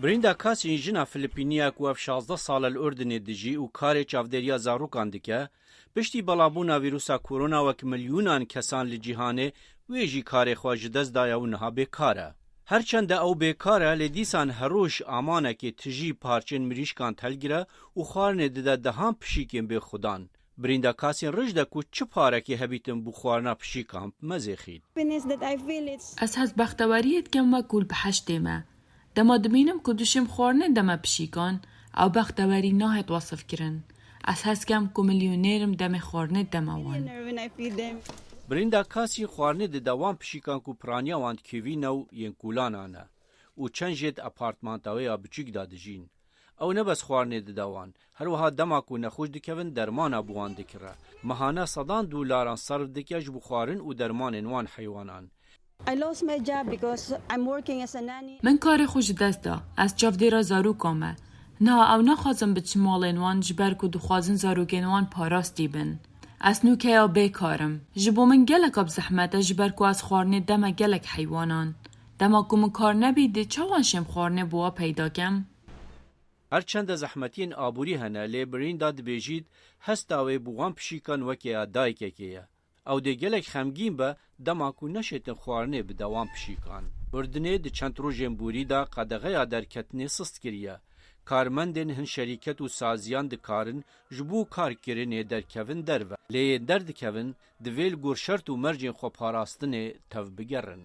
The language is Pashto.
بریندا کاسی جنا فلیپینیا کو اف 16 سال الاردن دجی و کار چاودریا زاروکان دکه پشتی بلابونا ویروسا کورونا وک میلیونان کسان لجیهانه ویجی کار خواج دست دایا و نها بیکاره. هرچند او بیکاره لدیسان هروش آمانه که تجی پارچن مریشکان تلگره و خوارنه دده دهان پشیکین به خودان. بریندا کاسین رجده کو چه پاره که هبیتن بخوارنا پشیکان مزیخید. از هز بختواریت کم و کل بحشته ما. دما دمینم که دوشم خورنه دما پشیکان او بختواری ناهد وصف کرن. از هز کم که میلیونیرم دم خورنه دما وان. بریندا کاسی خوارنه ده دوام پشیکان کو پرانیا واند کیوی نو ین کولان آنه. او چند جد اپارتمانتاوی بچیک دادجین. او نبس خوارنه ده دوان. هر وها دما کو نخوش دکوین درمان ابوان دکره. مهانه $100 صرف دکیج بخوارن و درمان انوان حیوانان. I lost my job because I'm working as a nanny. من کار خوش دست دا. از چاودیرا زارو کامه. نه او نخوازم به چمالین وان جبر که دخوازن زاروگین وان پاراستی بن. از نوکه یا بیکارم. جبو من گلک اب زحمته جبر که از خوارنه دم گلک حیوانان. دما که من کار نبیده چوان شم خوارنه بوا پیدا کم؟ هرچند زحمتین آبوری هنه لی بریندا دبیجید هستاوی بوان پشیکان وکی آدای که او ده گلک خمگین به دما کو نشتن خوارنه به دوام پشیکان. اردنه ده چند رو جنبوری دا قدغه درکتنه سست کریه. کارمندن هن شریکت و سازیان ده کارن جبو کار کرنه در کوین در و. لی در ده کوین دویل گور شرط و مرجین خو پاراستنه تف بگرن.